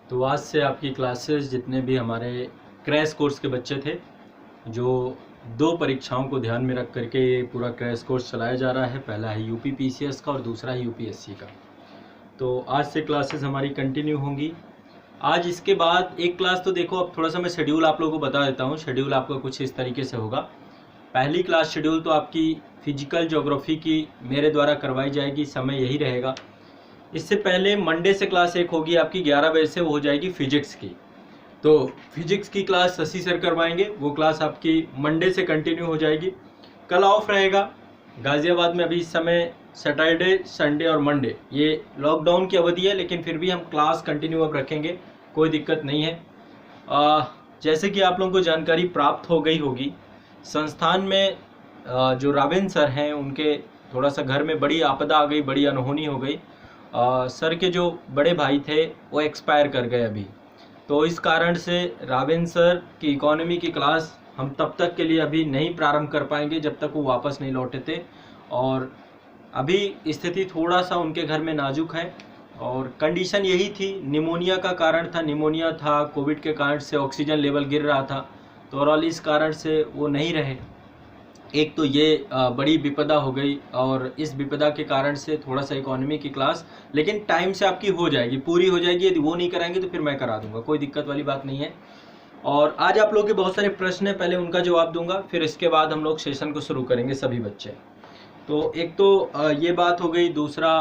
तो आज से आपकी क्लासेस जितने भी हमारे क्रैश कोर्स के बच्चे थे, जो 2 परीक्षाओं को ध्यान में रख करके ये पूरा क्रैश कोर्स चलाया जा रहा है। पहला है यूपी पीसीएस का और दूसरा है यूपीएससी का। तो आज से क्लासेस हमारी कंटिन्यू होंगी। आज इसके बाद एक क्लास तो देखो, अब थोड़ा सा मैं शेड्यूल आप लोगों को बता देता हूँ। शेड्यूल आपका कुछ इस तरीके से होगा। पहली क्लास शेड्यूल तो आपकी फिजिकल ज्योग्राफी की मेरे द्वारा करवाई जाएगी, समय यही रहेगा। इससे पहले मंडे से क्लास एक होगी आपकी 11 बजे से, वो हो जाएगी फिजिक्स की। तो फिजिक्स की क्लास शशि सर करवाएंगे, वो क्लास आपकी मंडे से कंटिन्यू हो जाएगी। कल ऑफ रहेगा गाज़ियाबाद में। अभी इस समय सैटरडे, संडे और मंडे ये लॉकडाउन की अवधि है, लेकिन फिर भी हम क्लास कंटिन्यू अब रखेंगे, कोई दिक्कत नहीं है। जैसे कि आप लोगों को जानकारी प्राप्त हो गई होगी, संस्थान में जो रावेन सर हैं उनके थोड़ा सा घर में बड़ी आपदा आ गई, बड़ी अनहोनी हो गई। सर के जो बड़े भाई थे वो एक्सपायर कर गए अभी। तो इस कारण से रावेन सर की इकोनॉमी की क्लास हम तब तक के लिए अभी नहीं प्रारंभ कर पाएंगे जब तक वो वापस नहीं लौटे थे। और अभी स्थिति थोड़ा सा उनके घर में नाजुक है और कंडीशन यही थी, निमोनिया का कारण था। निमोनिया था, कोविड के कारण से ऑक्सीजन लेवल गिर रहा था, तो ओवरऑल इस कारण से वो नहीं रहे। एक तो ये बड़ी विपदा हो गई और इस विपदा के कारण से थोड़ा सा इकोनॉमी की क्लास, लेकिन टाइम से आपकी हो जाएगी, पूरी हो जाएगी। यदि वो नहीं कराएंगे तो फिर मैं करा दूंगा, कोई दिक्कत वाली बात नहीं है। और आज आप लोगों के बहुत सारे प्रश्न हैं, पहले उनका जवाब दूंगा, फिर इसके बाद हम लोग सेशन को शुरू करेंगे सभी बच्चे। तो एक तो ये बात हो गई। दूसरा,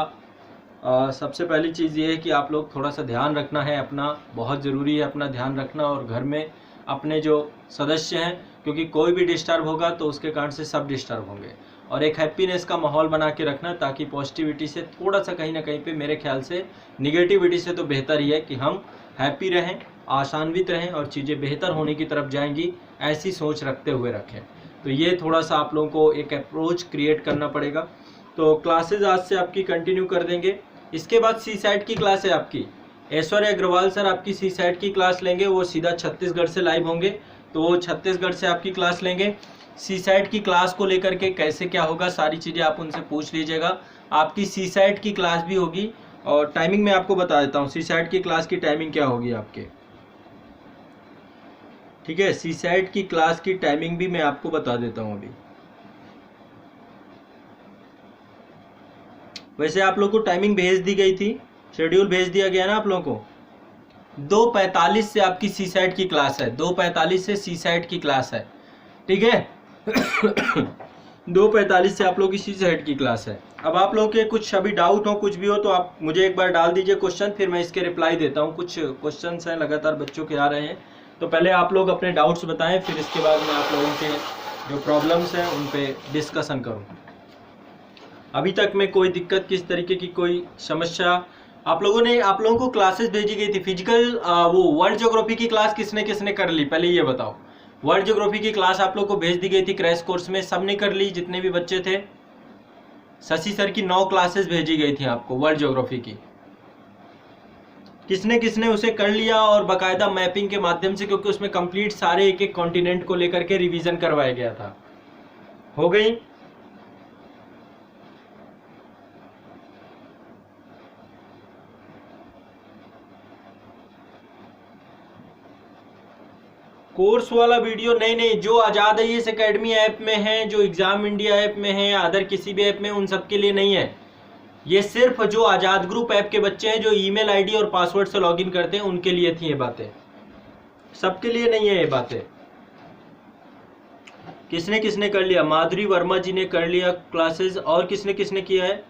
सबसे पहली चीज़ ये है कि आप लोग थोड़ा सा ध्यान रखना है अपना, बहुत ज़रूरी है अपना ध्यान रखना। और घर में अपने जो सदस्य हैं, क्योंकि कोई भी डिस्टर्ब होगा तो उसके कारण से सब डिस्टर्ब होंगे। और एक हैप्पीनेस का माहौल बना के रखना, ताकि पॉजिटिविटी से थोड़ा सा कहीं ना कहीं पे, मेरे ख्याल से निगेटिविटी से तो बेहतर ही है कि हम हैप्पी रहें, आशान्वित रहें और चीज़ें बेहतर होने की तरफ जाएंगी, ऐसी सोच रखते हुए रखें। तो ये थोड़ा सा आप लोगों को एक अप्रोच क्रिएट करना पड़ेगा। तो क्लासेज आज से आपकी कंटिन्यू कर देंगे। इसके बाद सी साइट की क्लास है आपकी। ऐश्वर्य अग्रवाल सर आपकी सी साइट की क्लास लेंगे, वो सीधा छत्तीसगढ़ से लाइव होंगे, तो वो छत्तीसगढ़ से आपकी क्लास लेंगे। सी साइट की क्लास को लेकर के कैसे क्या होगा, सारी चीज़ें आप उनसे पूछ लीजिएगा। आपकी सी साइट की क्लास भी होगी और टाइमिंग मैं आपको बता देता हूँ, सी साइट की क्लास की टाइमिंग क्या होगी आपके। ठीक है, सी साइट की क्लास की टाइमिंग भी मैं आपको बता देता हूँ अभी। वैसे आप लोग को टाइमिंग भेज दी गई थी, शेड्यूल भेज दिया गया ना आप लोगों को। 2:45 से आपकी सी साइट की क्लास है, 2:45 से सी साइट की क्लास है, ठीक है। 2:45 से आप लोगों की सी साइट की क्लास है। अब आप लोगों के कुछ अभी डाउट हो, कुछ भी हो, तो आप मुझे एक बार डाल दीजिए क्वेश्चन, फिर मैं इसके रिप्लाई देता हूँ। कुछ क्वेश्चन हैं लगातार बच्चों के आ रहे हैं, तो पहले आप लोग अपने डाउट्स बताएं, फिर इसके बाद मैं आप लोगों के जो प्रॉब्लम्स हैं उन पे डिस्कशन करूँ। अभी तक में कोई दिक्कत, किस तरीके की कोई समस्या? आप लोगों को क्लासेस भेजी गई थी फिजिकल, वो वर्ल्ड ज्योग्राफी की क्लास किसने किसने कर ली, पहले ये बताओ। वर्ल्ड ज्योग्राफी की क्लास आप लोग को भेज दी गई थी क्रैश कोर्स में, सबने कर ली जितने भी बच्चे थे। शशि सर की 9 क्लासेस भेजी गई थी आपको वर्ल्ड ज्योग्राफी की। किसने किसने उसे कर लिया, और बाकायदा मैपिंग के माध्यम से, क्योंकि उसमें कंप्लीट सारे एक एक कॉन्टिनेंट को लेकर के रिवीजन करवाया गया था। हो गई? कोर्स वाला वीडियो नहीं, जो आज़ाद IAS एकेडमी ऐप में है, जो एग्जाम इंडिया ऐप में है, अदर किसी भी ऐप में, उन सब के लिए नहीं है। ये सिर्फ जो आज़ाद ग्रुप ऐप के बच्चे हैं, जो ईमेल आईडी और पासवर्ड से लॉगिन करते हैं, उनके लिए थी ये बातें, सबके लिए नहीं है ये बातें। किसने किसने कर लिया? माधुरी वर्मा जी ने कर लिया क्लासेस, और किसने किसने किया है?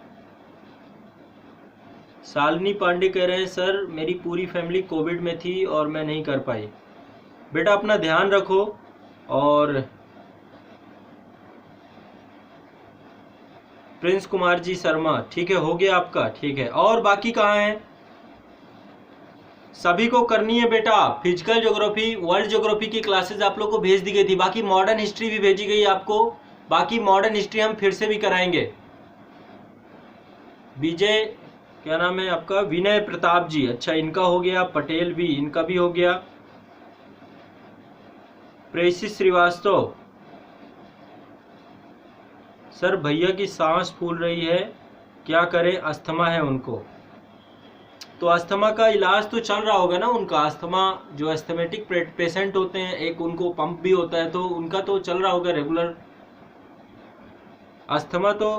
शालिनी पांडे कह रहे हैं सर मेरी पूरी फैमिली कोविड में थी और मैं नहीं कर पाई। बेटा अपना ध्यान रखो। और प्रिंस कुमार जी शर्मा, ठीक है, हो गया आपका, ठीक है। और बाकी कहाँ हैं? सभी को करनी है बेटा। फिजिकल ज्योग्राफी, वर्ल्ड ज्योग्राफी की क्लासेस आप लोग को भेज दी गई थी। बाकी मॉडर्न हिस्ट्री भी भेजी गई आपको, बाकी मॉडर्न हिस्ट्री हम फिर से भी कराएंगे। विजय, क्या नाम है आपका? विनय प्रताप जी, अच्छा इनका हो गया। पटेल भी, इनका भी हो गया। प्रेसिस श्रीवास्तव, सर भैया की सांस फूल रही है, क्या करें, अस्थमा है उनको। तो अस्थमा का इलाज तो चल रहा होगा ना उनका। अस्थमा जो एस्थमेटिक पेशेंट होते हैं, एक उनको पंप भी होता है, तो उनका तो चल रहा होगा रेगुलर अस्थमा। तो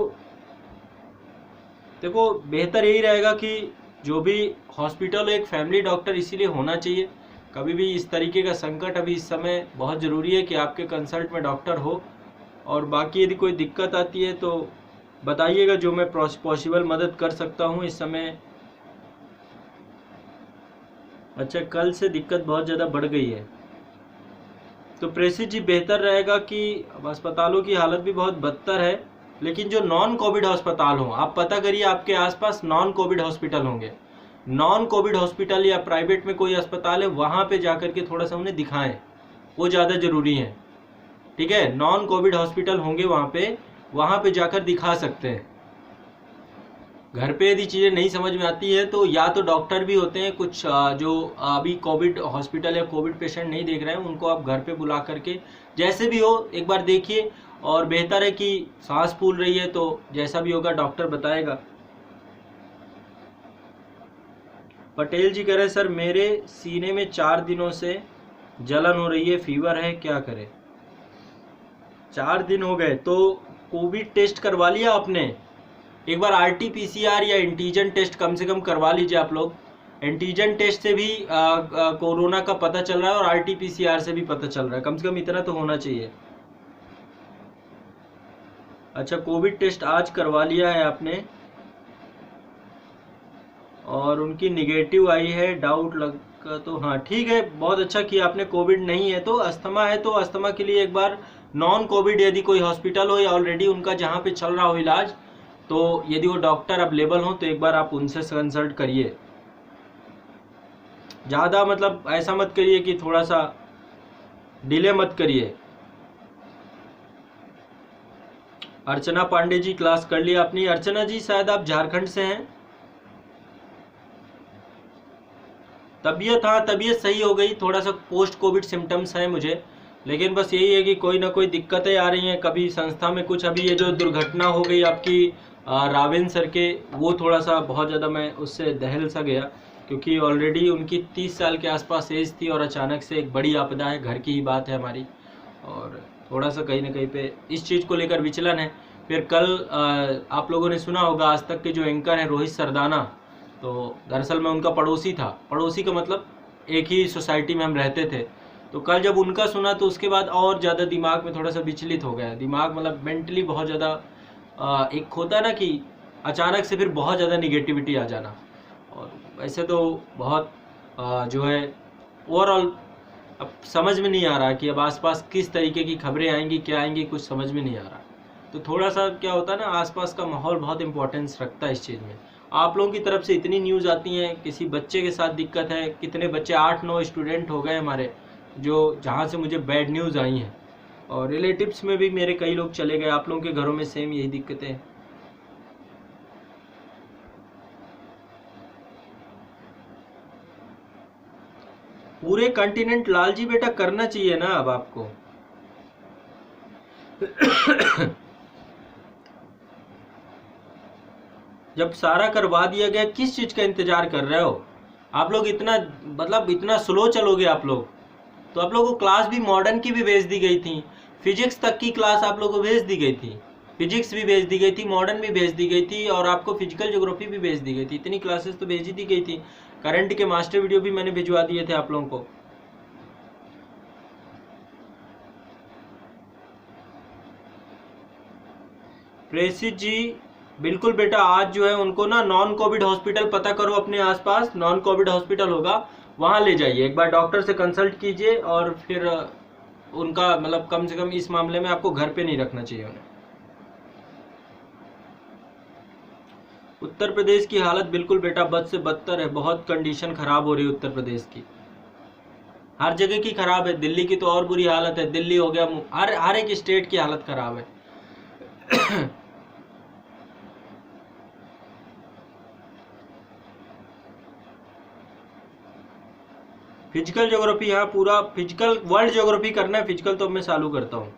देखो बेहतर यही रहेगा कि जो भी हॉस्पिटल एक फैमिली डॉक्टर इसीलिए होना चाहिए। कभी भी इस तरीके का संकट अभी इस समय बहुत ज़रूरी है कि आपके कंसल्ट में डॉक्टर हो। और बाकी यदि कोई दिक्कत आती है तो बताइएगा, जो मैं पॉसिबल मदद कर सकता हूँ इस समय। अच्छा, कल से दिक्कत बहुत ज़्यादा बढ़ गई है। तो प्रेषित जी बेहतर रहेगा कि अस्पतालों की हालत भी बहुत बदतर है, लेकिन जो नॉन कोविड अस्पताल हों, आप पता करिए आपके आसपास नॉन कोविड हॉस्पिटल होंगे। नॉन कोविड हॉस्पिटल या प्राइवेट में कोई अस्पताल है, वहाँ पे जाकर के थोड़ा सा उन्हें दिखाएं, वो ज़्यादा ज़रूरी है। ठीक है, नॉन कोविड हॉस्पिटल होंगे वहाँ पे जाकर दिखा सकते हैं। घर पे यदि चीज़ें नहीं समझ में आती है तो या तो डॉक्टर भी होते हैं कुछ जो अभी कोविड हॉस्पिटल या कोविड पेशेंट नहीं देख रहे हैं, उनको आप घर पे बुला करके जैसे भी हो एक बार देखिए। और बेहतर है कि सांस फूल रही है तो जैसा भी होगा डॉक्टर बताएगा। पटेल जी कह रहे हैं सर मेरे सीने में 4 दिनों से जलन हो रही है, फीवर है, क्या करें? 4 दिन हो गए तो कोविड टेस्ट करवा लिया आपने? एक बार RT-PCR या एंटीजन टेस्ट कम से कम करवा लीजिए आप लोग। एंटीजन टेस्ट से भी कोरोना का पता चल रहा है और RT-PCR से भी पता चल रहा है, कम से कम इतना तो होना चाहिए। अच्छा, कोविड टेस्ट आज करवा लिया है आपने और उनकी निगेटिव आई है, डाउट लगा तो हाँ ठीक है, बहुत अच्छा किया आपने। कोविड नहीं है तो अस्थमा है, तो अस्थमा के लिए एक बार नॉन कोविड यदि कोई हॉस्पिटल हो या ऑलरेडी उनका जहाँ पे चल रहा हो इलाज, तो यदि वो डॉक्टर अवेलेबल हो तो एक बार आप उनसे कंसल्ट करिए। ज़्यादा मतलब ऐसा मत करिए कि थोड़ा सा डिले मत करिए। अर्चना पांडे जी क्लास कर लिया अपनी। अर्चना जी शायद आप झारखंड से हैं। तबीयत, हाँ तबीयत सही हो गई, थोड़ा सा पोस्ट कोविड सिम्टम्स हैं मुझे, लेकिन बस यही है कि कोई ना कोई दिक्कतें आ रही हैं। कभी संस्था में कुछ, अभी ये जो दुर्घटना हो गई आपकी रावेन सर के, वो थोड़ा सा बहुत ज़्यादा मैं उससे दहल सा गया, क्योंकि ऑलरेडी उनकी 30 साल के आसपास एज थी और अचानक से एक बड़ी आपदा है, घर की ही बात है हमारी, और थोड़ा सा कहीं ना कहीं पे इस चीज़ को लेकर विचलन है। फिर कल आप लोगों ने सुना होगा आज तक के जो एंकर हैं रोहित सरदाना, तो दरअसल मैं उनका पड़ोसी था। पड़ोसी का मतलब एक ही सोसाइटी में हम रहते थे। तो कल जब उनका सुना तो उसके बाद और ज़्यादा दिमाग में थोड़ा सा विचलित हो गया। दिमाग मतलब मेंटली बहुत ज़्यादा एक होता है ना कि अचानक से फिर बहुत ज़्यादा निगेटिविटी आ जाना। और वैसे तो बहुत जो है ओवरऑल अब समझ में नहीं आ रहा कि अब आसपास किस तरीके की खबरें आएंगी, क्या आएंगी, कुछ समझ में नहीं आ रहा। तो थोड़ा सा क्या होता है ना, आसपास का माहौल बहुत इंपॉर्टेंस रखता है इस चीज़ में। आप लोगों की तरफ से इतनी न्यूज़ आती हैं, किसी बच्चे के साथ दिक्कत है, कितने बच्चे 8-9 स्टूडेंट हो गए हमारे, जो जहाँ से मुझे बैड न्यूज़ आई हैं, और रिलेटिव्स में भी मेरे कई लोग चले गए। आप लोगों के घरों में सेम यही दिक्कतें हैं। पूरे कंटिनेंट लालजी बेटा करना चाहिए ना अब आपको। जब सारा करवा दिया गया, किस चीज़ का इंतजार कर रहे हो आप लोग? इतना मतलब इतना स्लो चलोगे आप लोग? तो आप लोगों को क्लास भी मॉडर्न की भी भेज दी गई थी, फिजिक्स तक की क्लास आप लोगों को भेज दी गई थी, फिजिक्स भी भेज दी गई थी, मॉडर्न भी भेज दी गई थी, और आपको फिजिकल ज्योग्राफी भी भेज दी गई थी। इतनी क्लासेस तो भेज ही दी गई थी। करंट के मास्टर वीडियो भी मैंने भिजवा दिए थे आप लोगों को। प्रेषित जी बिल्कुल बेटा, आज जो है उनको ना नॉन कोविड हॉस्पिटल पता करो अपने आसपास, नॉन कोविड हॉस्पिटल होगा वहाँ ले जाइए, एक बार डॉक्टर से कंसल्ट कीजिए, और फिर उनका मतलब कम से कम इस मामले में आपको घर पे नहीं रखना चाहिए उन्हें। उत्तर प्रदेश की हालत बिल्कुल बेटा बद से बदतर है, बहुत कंडीशन खराब हो रही है उत्तर प्रदेश की, हर जगह की खराब है। दिल्ली की तो और बुरी हालत है, दिल्ली हो गया, हर एक स्टेट की हालत खराब है। फिजिकल ज्योग्राफी, हाँ पूरा फिजिकल वर्ल्ड ज्योग्राफी करना है। फिजिकल तो मैं चालू करता हूँ।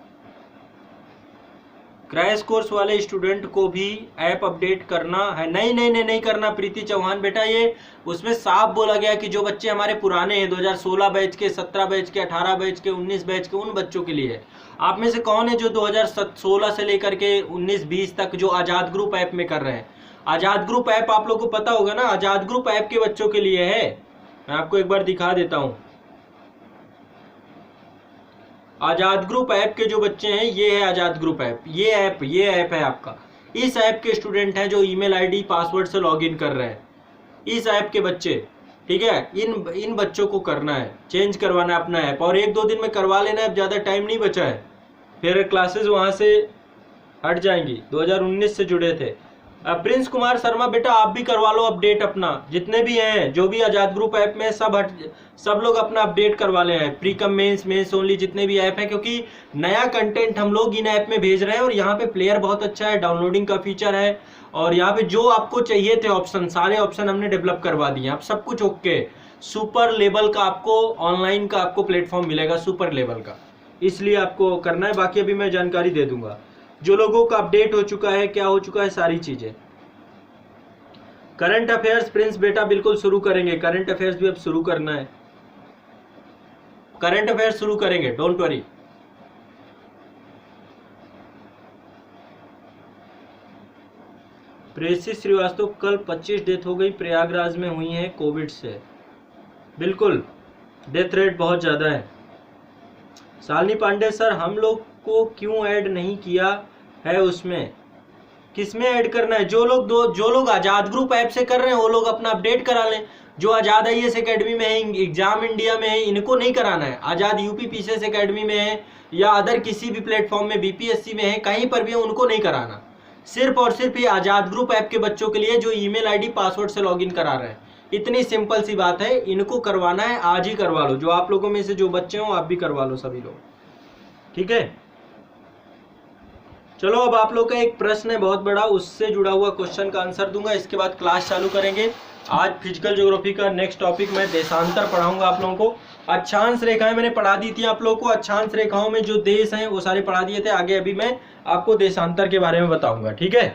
क्रैश कोर्स वाले स्टूडेंट को भी ऐप अपडेट करना है। नहीं करना प्रीति चौहान बेटा, ये उसमें साफ बोला गया कि जो बच्चे हमारे पुराने हैं 2016 बैच के, 17 बैच के, 18 बैच के, 19 बैच के, उन बच्चों के लिए है। आप में से कौन है जो 2016 से लेकर के 19-20 तक जो आज़ाद ग्रुप ऐप में कर रहे हैं? आज़ाद ग्रुप ऐप आप लोगों को पता होगा ना, आज़ाद ग्रुप ऐप के बच्चों के लिए है। मैं आपको एक बार दिखा देता हूं। आज़ाद ग्रुप ऐप के जो बच्चे हैं, ये है आज़ाद ग्रुप ऐप। ये ऐप है आपका। इस ऐप के स्टूडेंट हैं जो ईमेल आईडी पासवर्ड से लॉगिन कर रहे हैं, इस ऐप के बच्चे, ठीक है। इन बच्चों को करना है, चेंज करवाना है अपना ऐप, और 1-2 दिन में करवा लेना है। अब ज़्यादा टाइम नहीं बचा है, फिर क्लासेस वहाँ से हट जाएंगी। 2019 से जुड़े थे। प्रिंस कुमार शर्मा बेटा, आप भी करवा लो अपडेट अपना, जितने भी हैं जो भी आज़ाद ग्रुप ऐप में, सब लोग अपना अपडेट करवा ले हैं। प्री कम मेंस ओनली जितने भी ऐप हैं, क्योंकि नया कंटेंट हम लोग इन ऐप में भेज रहे हैं और यहाँ पे प्लेयर बहुत अच्छा है, डाउनलोडिंग का फीचर है, और यहाँ पे जो आपको चाहिए थे ऑप्शन, सारे ऑप्शन हमने डेवलप करवा दिए। आप सब कुछ ओके, सुपर लेवल का आपको ऑनलाइन का आपको प्लेटफॉर्म मिलेगा, सुपर लेवल का, इसलिए आपको करना है। बाकी अभी मैं जानकारी दे दूंगा जो लोगों का अपडेट हो चुका है, क्या हो चुका है, सारी चीजें। करंट अफेयर्स प्रिंस बेटा बिल्कुल शुरू करेंगे, करंट अफेयर्स भी अब शुरू करना है, करंट अफेयर्स शुरू करेंगे, डोंट वरी। प्रेसी श्रीवास्तव, कल 25 डेथ हो गई, प्रयागराज में हुई है कोविड से। बिल्कुल, डेथ रेट बहुत ज्यादा है। शालिनी पांडे, सर हम लोग को क्यों ऐड नहीं किया है उसमें? किसमें ऐड करना है? जो लोग आज़ाद ग्रुप ऐप से कर रहे हैं वो लोग अपना अपडेट करा लें। जो आज़ाद IAS एकेडमी में है, एग्जाम इंडिया में है, इनको नहीं कराना है। आज़ाद UP PCS एकेडमी में है या अदर किसी भी प्लेटफॉर्म में, BPSC में है, कहीं पर भी है, उनको नहीं कराना। सिर्फ और सिर्फ ये आज़ाद ग्रुप ऐप के बच्चों के लिए जो ईमेल आईडी पासवर्ड से लॉगिन करा रहे हैं, इतनी सिंपल सी बात है। इनको करवाना है, आज ही करवा लो। जो आप लोगों में से जो बच्चे हो, आप भी करवा लो, सभी लोग, ठीक है। चलो, अब आप लोग का एक प्रश्न है बहुत बड़ा, उससे जुड़ा हुआ क्वेश्चन का आंसर दूंगा, इसके बाद क्लास चालू करेंगे। आज फिजिकल ज्योग्राफी का नेक्स्ट टॉपिक मैं देशांतर पढ़ाऊंगा आप लोगों को। अक्षांश रेखाएं मैंने पढ़ा दी थी आप लोगों को, अक्षांश रेखाओं में जो देश हैं वो सारे पढ़ा दिए थे। आगे अभी मैं आपको देशांतर के बारे में बताऊंगा, ठीक है।